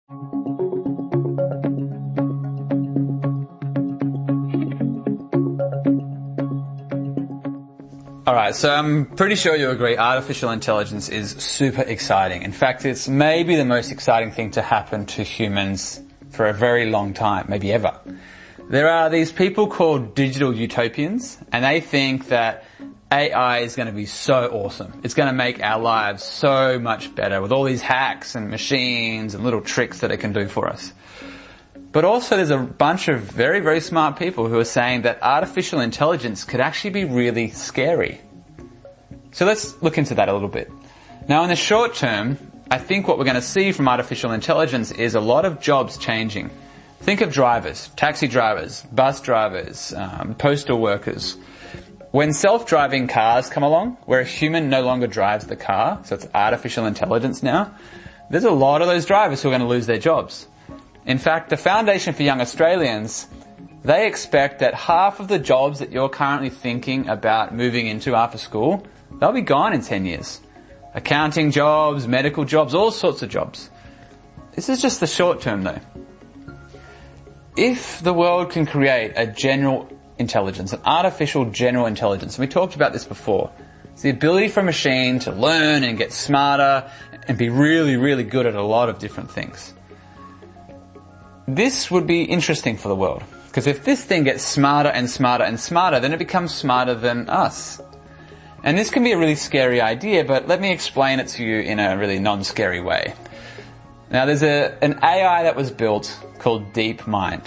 Alright, so I'm pretty sure you agree artificial intelligence is super exciting. In fact, it's maybe the most exciting thing to happen to humans for a very long time, maybe ever. There are these people called digital utopians, and they think that AI is going to be so awesome. It's going to make our lives so much better with all these hacks and machines and little tricks that it can do for us. But also there's a bunch of very, very smart people who are saying that artificial intelligence could actually be really scary. So let's look into that a little bit. Now in the short term, I think what we're going to see from artificial intelligence is a lot of jobs changing. Think of drivers, taxi drivers, bus drivers, postal workers. When self-driving cars come along, where a human no longer drives the car, so it's artificial intelligence now, there's a lot of those drivers who are going to lose their jobs. In fact, the Foundation for Young Australians, they expect that half of the jobs that you're currently thinking about moving into after school, they'll be gone in 10 years. Accounting jobs, medical jobs, all sorts of jobs. This is just the short term though. If the world can create a general intelligence, an artificial general intelligence, and we talked about this before, it's the ability for a machine to learn and get smarter and be really, really good at a lot of different things. This would be interesting for the world, because if this thing gets smarter and smarter and smarter, then it becomes smarter than us. And this can be a really scary idea, but let me explain it to you in a really non-scary way. Now there's an AI that was built called DeepMind.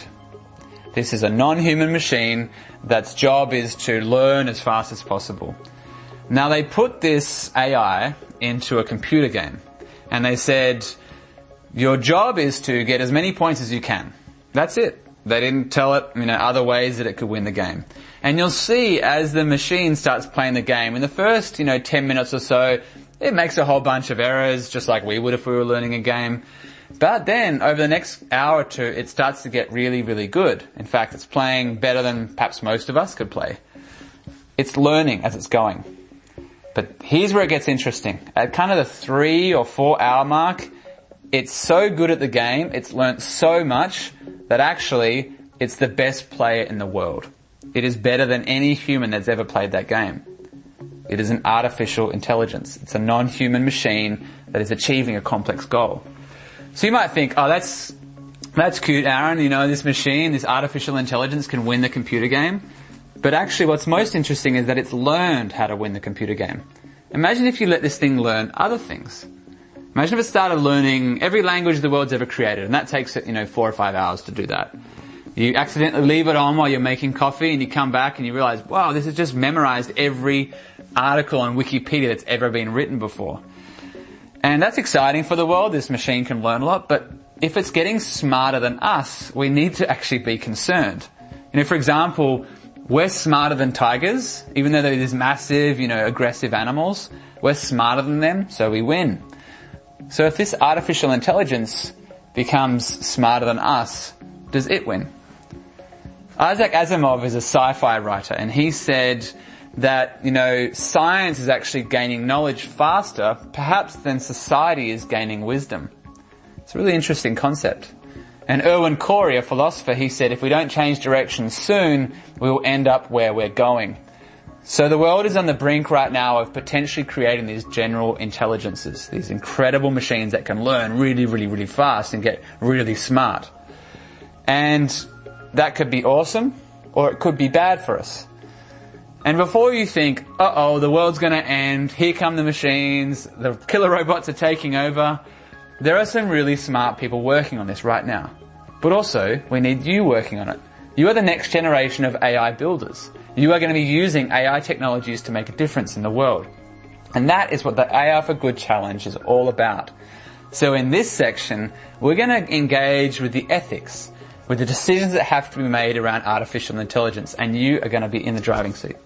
This is a non-human machine that's job is to learn as fast as possible. Now they put this AI into a computer game, and they said, your job is to get as many points as you can. That's it. They didn't tell it, other ways that it could win the game. And you'll see as the machine starts playing the game, in the first, 10 minutes or so, it makes a whole bunch of errors, just like we would if we were learning a game. But then, over the next hour or two, it starts to get really, really good. In fact, it's playing better than perhaps most of us could play. It's learning as it's going. But here's where it gets interesting. At kind of the 3 or 4 hour mark, it's so good at the game, it's learnt so much, that actually it's the best player in the world. It is better than any human that's ever played that game. It is an artificial intelligence. It's a non-human machine that is achieving a complex goal. So you might think, oh, that's cute, Aaron, this machine, this artificial intelligence can win the computer game. But actually what's most interesting is that it's learned how to win the computer game. Imagine if you let this thing learn other things. Imagine if it started learning every language the world's ever created, and that takes it, 4 or 5 hours to do that. You accidentally leave it on while you're making coffee, and you come back and you realize, wow, this has just memorized every article on Wikipedia that's ever been written before. And that's exciting for the world. This machine can learn a lot, but if it's getting smarter than us, we need to actually be concerned. For example, we're smarter than tigers, even though they're these massive, aggressive animals. We're smarter than them, so we win. So if this artificial intelligence becomes smarter than us, does it win? Isaac Asimov is a sci-fi writer, and he said that, science is actually gaining knowledge faster, perhaps than society is gaining wisdom. It's a really interesting concept. And Erwin Corey, a philosopher, he said, if we don't change direction soon, we will end up where we're going. So the world is on the brink right now of potentially creating these general intelligences, these incredible machines that can learn really, really, really fast and get really smart. And that could be awesome, or it could be bad for us. And before you think, uh-oh, the world's going to end, here come the machines, the killer robots are taking over, there are some really smart people working on this right now. But also, we need you working on it. You are the next generation of AI builders. You are going to be using AI technologies to make a difference in the world. And that is what the AI for Good Challenge is all about. So in this section, we're going to engage with the ethics, with the decisions that have to be made around artificial intelligence, and you are going to be in the driving seat.